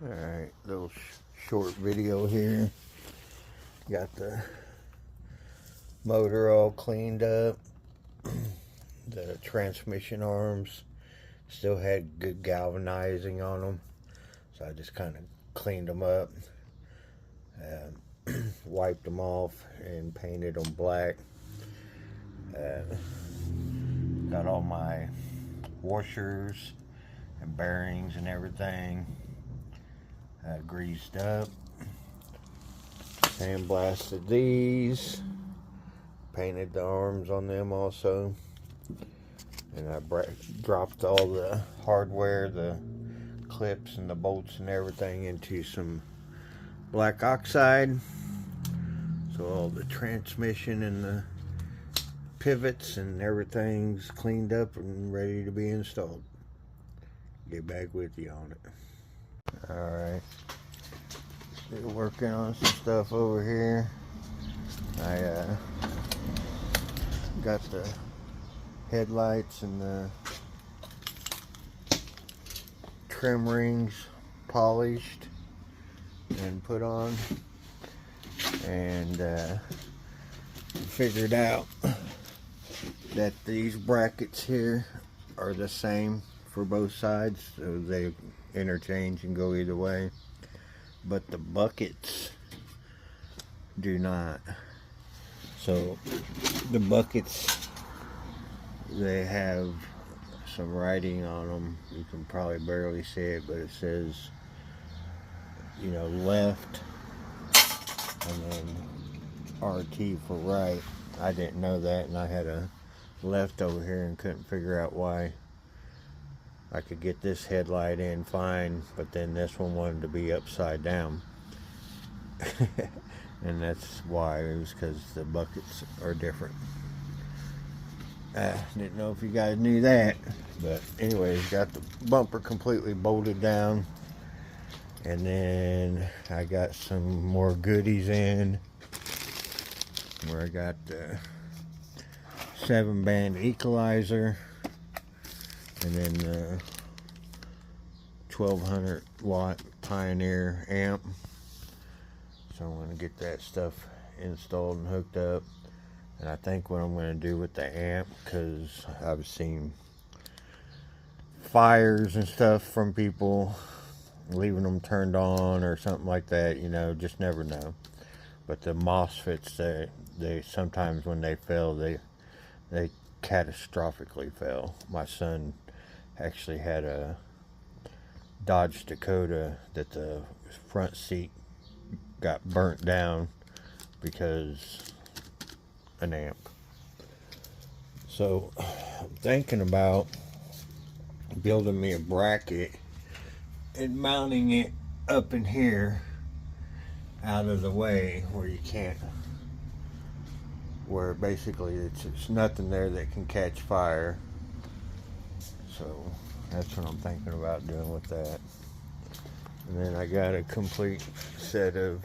Alright, little short video here. Got the motor all cleaned up. The transmission arms still had good galvanizing on them, so I just kind of cleaned them up, wiped them off and painted them black. Got all my washers and bearings and everything greased up. Sandblasted these, painted the arms on them also, and I dropped all the hardware, the clips and the bolts and everything into some black oxide, so all the transmission and the pivots and everything's cleaned up and ready to be installed. Get back with you on it. Alright, still working on some stuff over here. I got the headlights and the trim rings polished and put on, and figured out that these brackets here are the same for both sides, so they interchange and go either way, but the buckets do not. So the buckets, they have some writing on them. You can probably barely see it, but it says, you know, left and then RT for right. I didn't know that, and I had a left over here and couldn't figure out why. I could get this headlight in fine, but then this one wanted to be upside down. And that's why. It was because the buckets are different. Didn't know if you guys knew that, but anyways, got the bumper completely bolted down, and then I got some more goodies in, where I got the 7-band equalizer, and then the 1200 watt Pioneer amp. So I'm going to get that stuff installed and hooked up. And I think what I'm going to do with the amp, because I've seen fires and stuff from people leaving them turned on or something like that, you know, just never know. But the MOSFETs, they sometimes when they fail, they catastrophically fail. My son actually had a Dodge Dakota that the front seat got burnt down because an amp. So I'm thinking about building me a bracket and mounting it up in here out of the way where you can't, where basically it's nothing there that can catch fire. So that's what I'm thinking about doing with that. And then I got a complete set of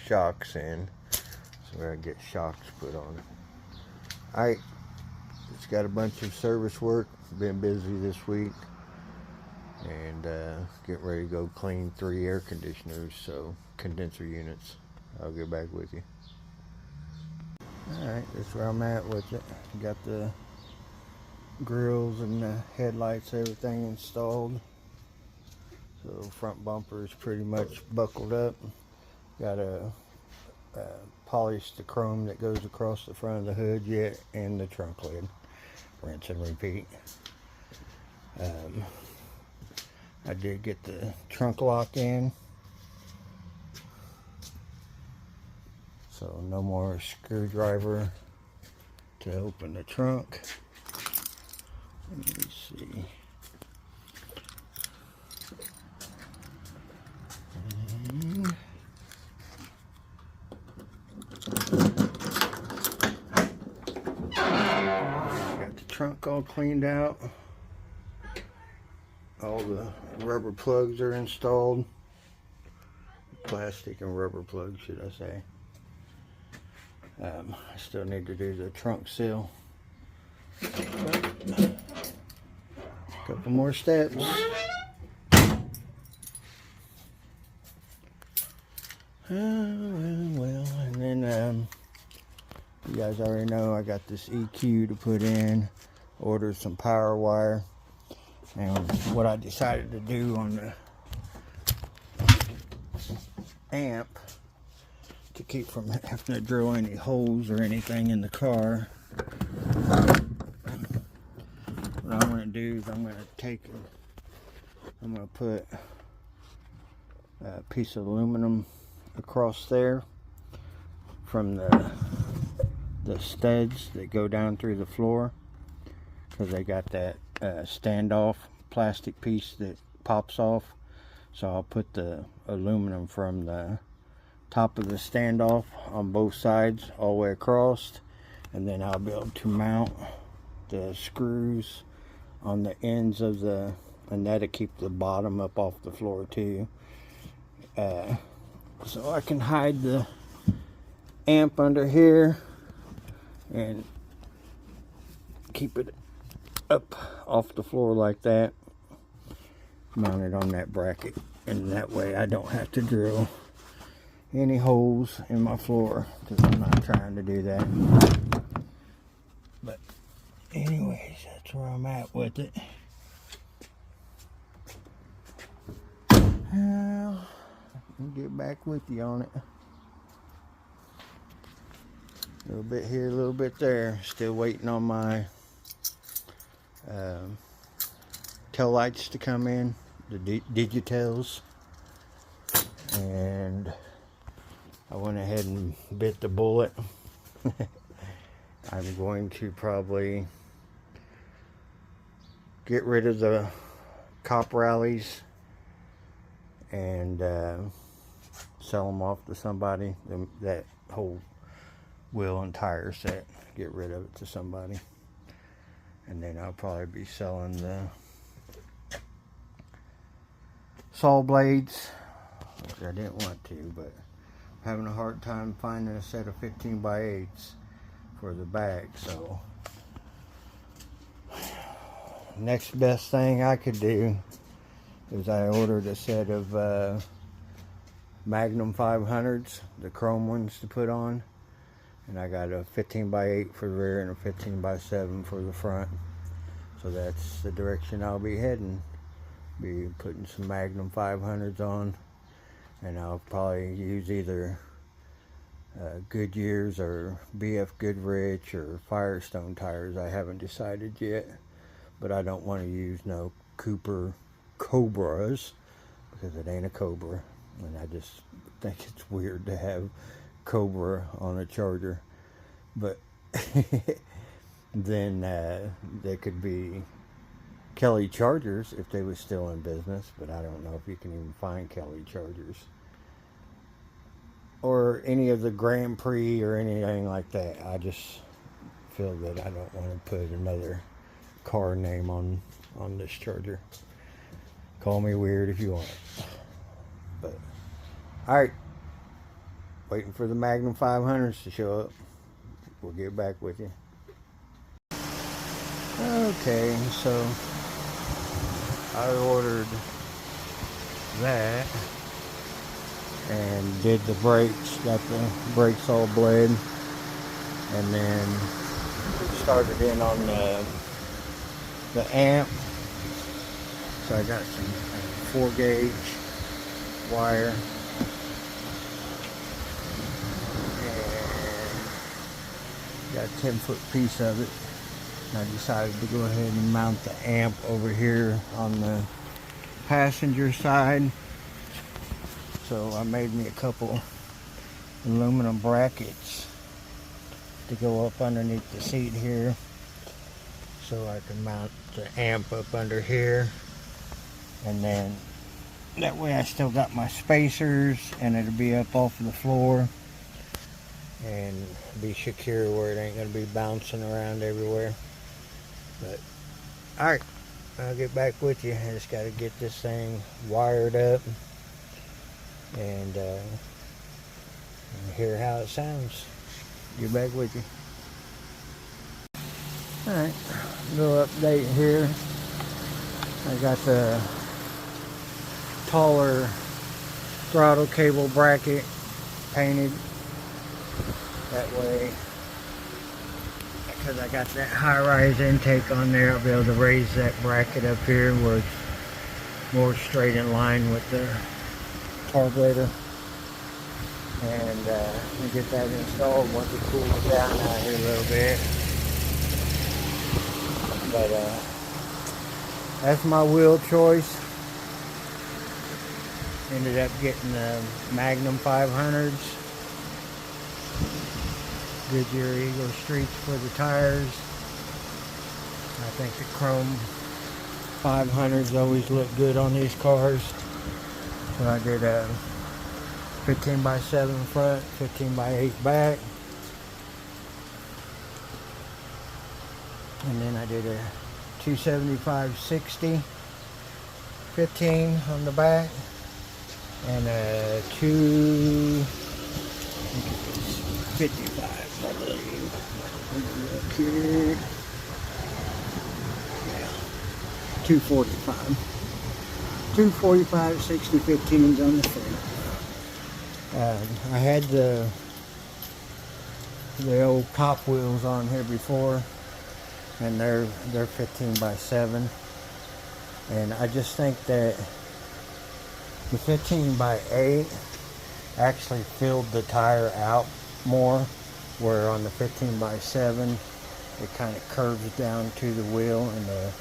shocks in, so I get shocks put on it. It's got a bunch of service work. Been busy this week, and getting ready to go clean 3 air conditioners, so condenser units. I'll get back with you. Alright, that's where I'm at with it. Got the grills and the headlights, everything installed. So front bumper is pretty much buckled up. Got a polished the chrome that goes across the front of the hood yet, and the trunk lid. Rinse and repeat. I did get the trunk lock in, so no more screwdriver to open the trunk. Let me see. Got the trunk all cleaned out. All the rubber plugs are installed. Plastic and rubber plugs, should I say. I still need to do the trunk seal. Couple more steps. Well, and then you guys already know I got this EQ to put in, ordered some power wire, and what I decided to do on the amp to keep from having to drill any holes or anything in the car, what I'm going to do is I'm going to put a piece of aluminum across there from the studs that go down through the floor, because they got that standoff plastic piece that pops off. So I'll put the aluminum from the top of the standoff on both sides all the way across, and then I'll be able to mount the screws on the ends of and that'll keep the bottom up off the floor too. So I can hide the amp under here and keep it up off the floor like that, mount it on that bracket, and that way I don't have to drill any holes in my floor, because I'm not trying to do that. But anyways, that's where I'm at with it. I'll get back with you on it. A little bit here, a little bit there. Still waiting on my tail lights to come in, the Digitals, and I went ahead and bit the bullet. I'm going to probably get rid of the cop rallies and sell them off to somebody. That whole wheel and tire set, get rid of it to somebody, and then I'll probably be selling the saw blades, which I didn't want to, but I'm having a hard time finding a set of 15x8s for the bag. So next best thing I could do is I ordered a set of Magnum 500s, the chrome ones to put on, and I got a 15x8 for the rear and a 15x7 for the front. So that's the direction I'll be heading. Be putting some Magnum 500s on, and I'll probably use either Goodyear's or BF Goodrich or Firestone tires. I haven't decided yet, but I don't want to use no Cooper Cobras, because it ain't a Cobra, and I just think it's weird to have Cobra on a Charger. But then there could be Kelly Chargers if they were still in business, but I don't know if you can even find Kelly Chargers, or any of the Grand Prix or anything like that. I just feel that I don't want to put another car name on this Charger. Call me weird if you want, but alright, waiting for the Magnum 500s to show up. We'll get back with you. Okay, so I ordered that and did the brakes, got the brakes all bled, and then started in on the amp. So I got some 4-gauge wire and got a 10-foot piece of it. I decided to go ahead and mount the amp over here on the passenger side. So I made me a couple aluminum brackets to go up underneath the seat here, so I can mount the amp up under here, and then that way I still got my spacers and it'll be up off of the floor and be secure where it ain't going to be bouncing around everywhere. But alright, I'll get back with you. I just got to get this thing wired up and hear how it sounds. Get back with you. Alright, little update here. I got the taller throttle cable bracket painted. That way, because I got that high-rise intake on there, I'll be able to raise that bracket up here where it's more straight in line with the carburetor. And we'll get that installed once it cools down out here a little bit. But that's my wheel choice. Ended up getting the Magnum 500s. Goodyear Eagle Streets for the tires. I think the chrome 500s always look good on these cars. So I did a 15x7 front, 15x8 back. And then I did a 275/60 15 on the back. And a 255, I believe. Look here. Yeah. 245. 245/60 15s on the front. I had the old cop wheels on here before, and they're 15x7, and I just think that the 15x8 actually filled the tire out more, where on the 15x7 it kind of curves down to the wheel, and the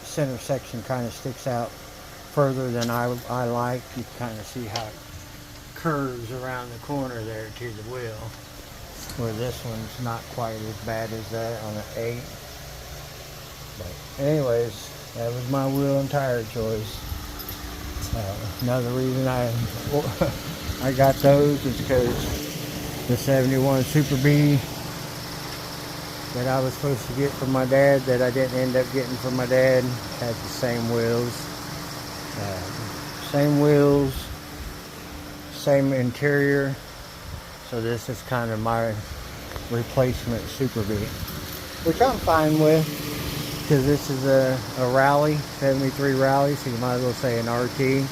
center section kind of sticks out further than I like. You kind of see how it curves around the corner there to the wheel, where this one's not quite as bad as that on an 8. But anyways, that was my wheel and tire choice. Another reason I got those is because the 71 Super B that I was supposed to get from my dad, that I didn't end up getting from my dad, had the same wheels. Same interior. So this is kind of my replacement Super B, which I'm fine with, because this is a rally, 73 rally, so you might as well say an RT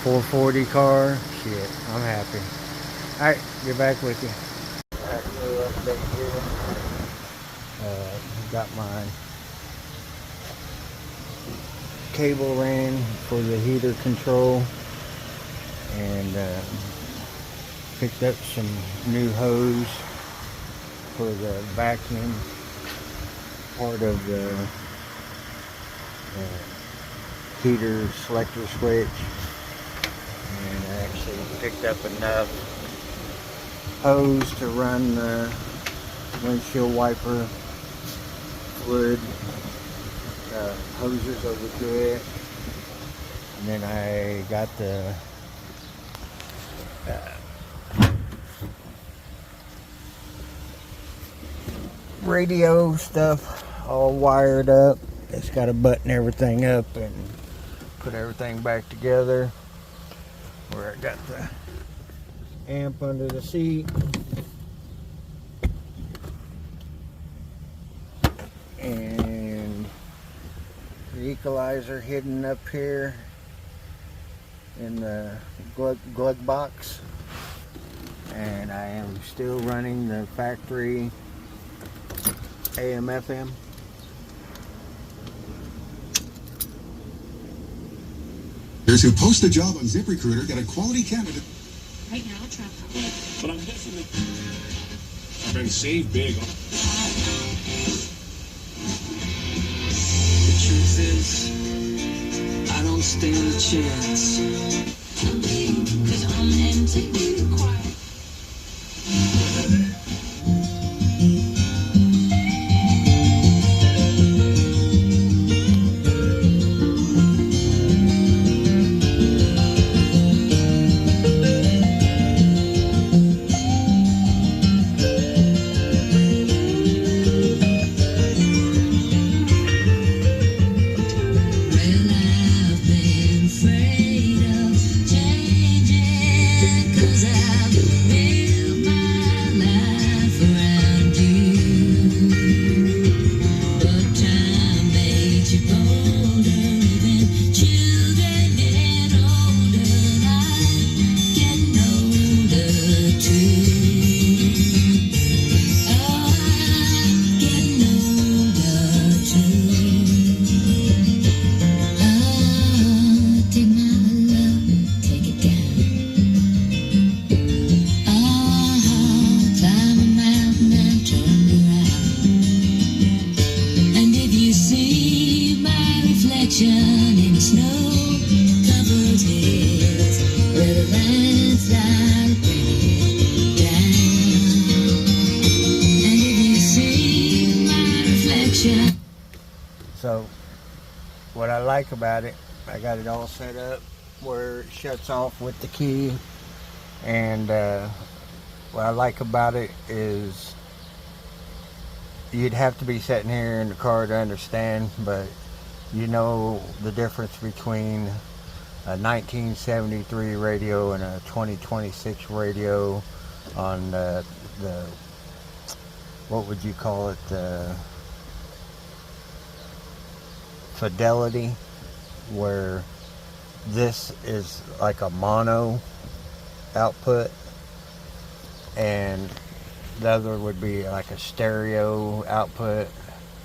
440 car. Shit, I'm happy. Alright, get back with you. Alright, little update here. Got my cable ran for the heater control, and picked up some new hose for the vacuum part of the heater selector switch, and I actually picked up enough hose to run the windshield wiper fluid hoses over to it. And then I got the radio stuff all wired up. It's got to button everything up and put everything back together. Where I got the amp under the seat, and the equalizer hidden up here in the glove box. And I am still running the factory AM FM. Who post a job on ZipRecruiter, get a quality candidate. Right now, trap. But I'm definitely been saved big. The truth is, I don't stand a chance. Cause I'm empty, quiet. I've been afraid of changing, 'cause I've like about it, I got it all set up where it shuts off with the key. And what I like about it is you'd have to be sitting here in the car to understand, but you know the difference between a 1973 radio and a 2026 radio on the what would you call it, the fidelity, where this is like a mono output and the other would be like a stereo output,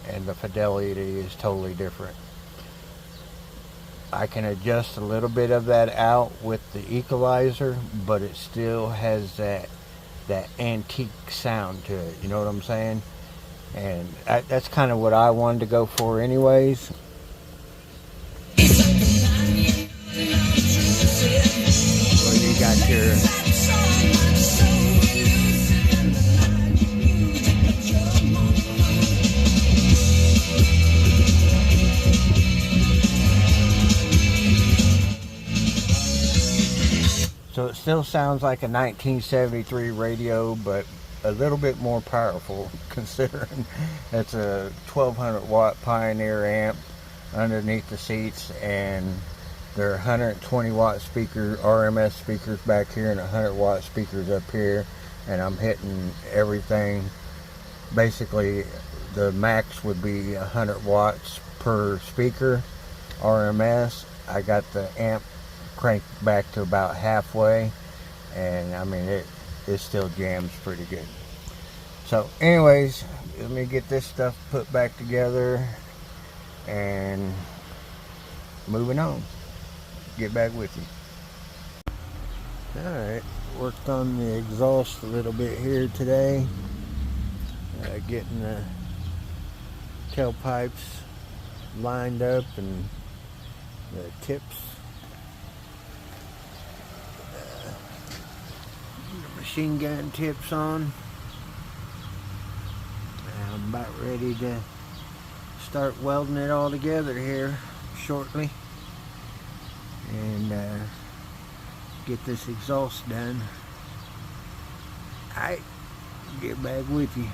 and the fidelity is totally different. I can adjust a little bit of that out with the equalizer, but it still has that antique sound to it, you know what I'm saying? And that's kind of what I wanted to go for anyways. So you got your so it still sounds like a 1973 radio, but a little bit more powerful, considering it's a 1200 watt Pioneer amp underneath the seats, and there are 120 watt speaker RMS speakers back here and 100 watt speakers up here, and I'm hitting everything. Basically the max would be 100 watts per speaker RMS. I got the amp cranked back to about halfway, and I mean it still jams pretty good. So anyways, let me get this stuff put back together and moving on. Get back with you. Alright, worked on the exhaust a little bit here today, getting the tailpipes lined up and the tips, machine gun tips on. I'm about ready to start welding it all together here shortly and get this exhaust done. Alright, get back with you.